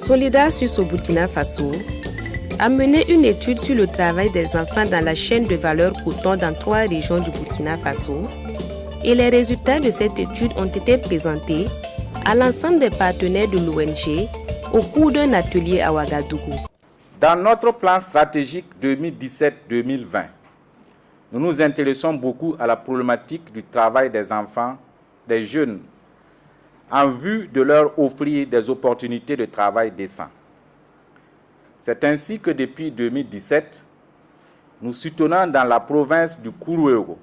Solidaires Suisse au Burkina Faso a mené une étude sur le travail des enfants dans la chaîne de valeur coton dans 3 régions du Burkina Faso et les résultats de cette étude ont été présentés à l'ensemble des partenaires de l'ONG au cours d'un atelier à Ouagadougou. Dans notre plan stratégique 2017-2020, nous nous intéressons beaucoup à la problématique du travail des enfants, des jeunes, en vue de leur offrir des opportunités de travail décents. C'est ainsi que depuis 2017, nous soutenons dans la province du Kourouéro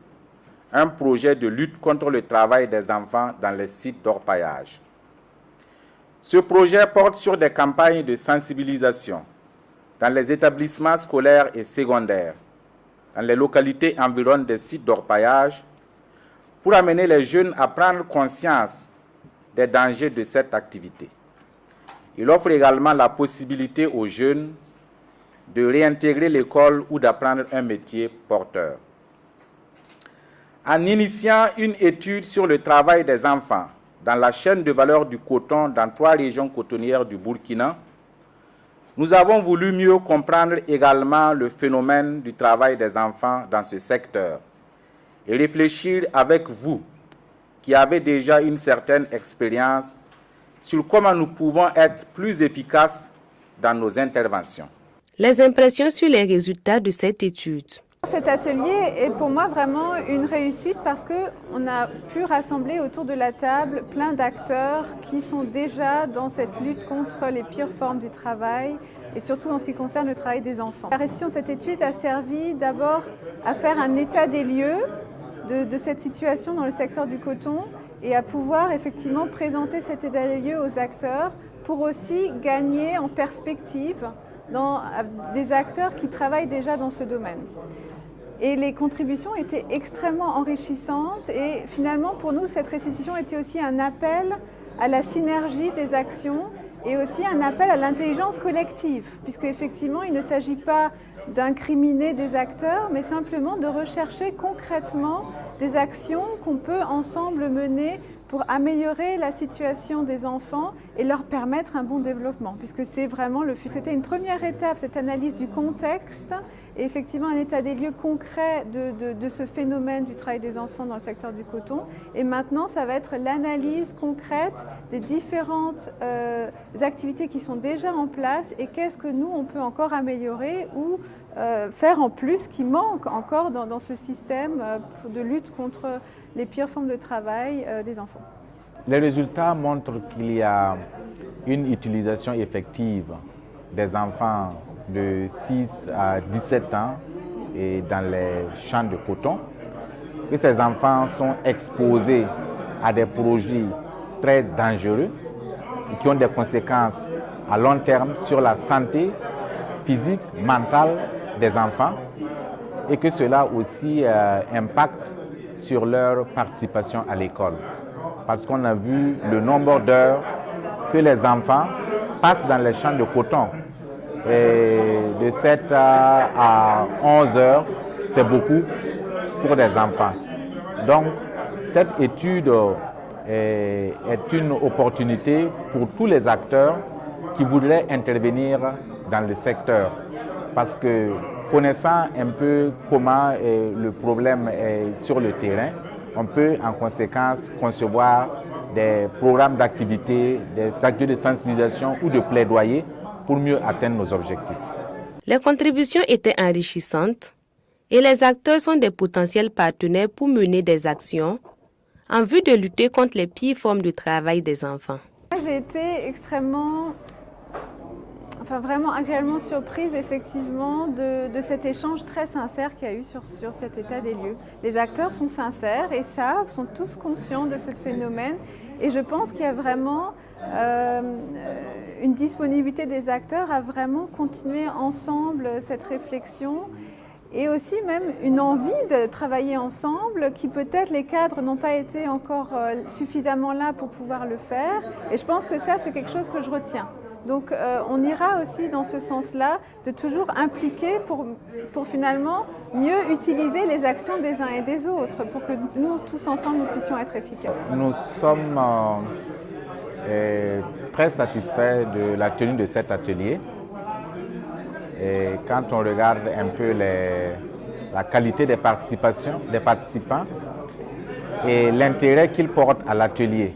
un projet de lutte contre le travail des enfants dans les sites d'orpaillage. Ce projet porte sur des campagnes de sensibilisation dans les établissements scolaires et secondaires, dans les localités environnantes des sites d'orpaillage, pour amener les jeunes à prendre conscience des dangers de cette activité. Il offre également la possibilité aux jeunes de réintégrer l'école ou d'apprendre un métier porteur. En initiant une étude sur le travail des enfants dans la chaîne de valeur du coton dans 3 régions cotonnières du Burkina, nous avons voulu mieux comprendre également le phénomène du travail des enfants dans ce secteur et réfléchir avec vous, qui avez déjà une certaine expérience, sur comment nous pouvons être plus efficaces dans nos interventions. Les impressions sur les résultats de cette étude. Cet atelier est pour moi vraiment une réussite parce qu'on a pu rassembler autour de la table plein d'acteurs qui sont déjà dans cette lutte contre les pires formes du travail et surtout en ce qui concerne le travail des enfants. La réussite de cette étude a servi d'abord à faire un état des lieux de cette situation dans le secteur du coton et à pouvoir effectivement présenter cet état des lieux aux acteurs pour aussi gagner en perspective dans des acteurs qui travaillent déjà dans ce domaine. Et les contributions étaient extrêmement enrichissantes et finalement pour nous cette restitution était aussi un appel à la synergie des actions et aussi un appel à l'intelligence collective, puisque effectivement il ne s'agit pas d'incriminer des acteurs, mais simplement de rechercher concrètement des actions qu'on peut ensemble mener pour améliorer la situation des enfants et leur permettre un bon développement, puisque c'est vraiment le futur. C'était une première étape, cette analyse du contexte, et effectivement un état des lieux concret de ce phénomène du travail des enfants dans le secteur du coton. Et maintenant, ça va être l'analyse concrète des différentes activités qui sont déjà en place et qu'est-ce que nous, on peut encore améliorer ou faire en plus qui manque encore dans ce système de lutte contre les pires formes de travail des enfants. Les résultats montrent qu'il y a une utilisation effective des enfants de 6 à 17 ans et dans les champs de coton, que ces enfants sont exposés à des produits très dangereux qui ont des conséquences à long terme sur la santé physique, mentale des enfants et que cela aussi impacte sur leur participation à l'école. Parce qu'on a vu le nombre d'heures que les enfants passent dans les champs de coton. Et de 7 à 11 heures, c'est beaucoup pour des enfants. Donc, cette étude est une opportunité pour tous les acteurs qui voudraient intervenir dans le secteur. Parce que connaissant un peu comment le problème est sur le terrain, on peut en conséquence concevoir des programmes d'activité, des activités de sensibilisation ou de plaidoyer pour mieux atteindre nos objectifs. Les contributions étaient enrichissantes et les acteurs sont des potentiels partenaires pour mener des actions en vue de lutter contre les pires formes de travail des enfants. J'ai été vraiment agréablement surprise effectivement de cet échange très sincère qu'il y a eu sur cet état des lieux. Les acteurs sont sincères et sont tous conscients de ce phénomène et je pense qu'il y a vraiment une disponibilité des acteurs à vraiment continuer ensemble cette réflexion et aussi même une envie de travailler ensemble qui peut-être les cadres n'ont pas été encore suffisamment là pour pouvoir le faire et je pense que ça c'est quelque chose que je retiens. Donc on ira aussi dans ce sens-là, de toujours impliquer pour finalement mieux utiliser les actions des uns et des autres, pour que nous, tous ensemble, nous puissions être efficaces. Nous sommes très satisfait de la tenue de cet atelier. Et quand on regarde un peu la qualité des participants et l'intérêt qu'ils portent à l'atelier,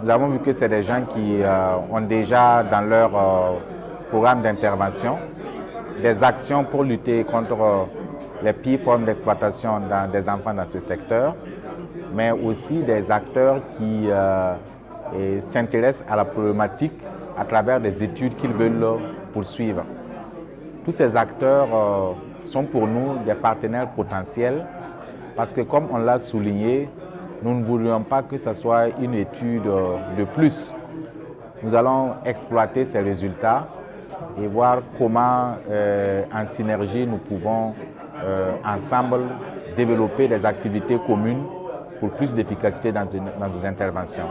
nous avons vu que c'est des gens qui ont déjà dans leur programme d'intervention des actions pour lutter contre les pires formes d'exploitation des enfants dans ce secteur, mais aussi des acteurs qui s'intéressent à la problématique à travers des études qu'ils veulent poursuivre. Tous ces acteurs sont pour nous des partenaires potentiels parce que, comme on l'a souligné, nous ne voulions pas que ce soit une étude de plus. Nous allons exploiter ces résultats et voir comment, en synergie, nous pouvons ensemble développer des activités communes pour plus d'efficacité dans nos interventions.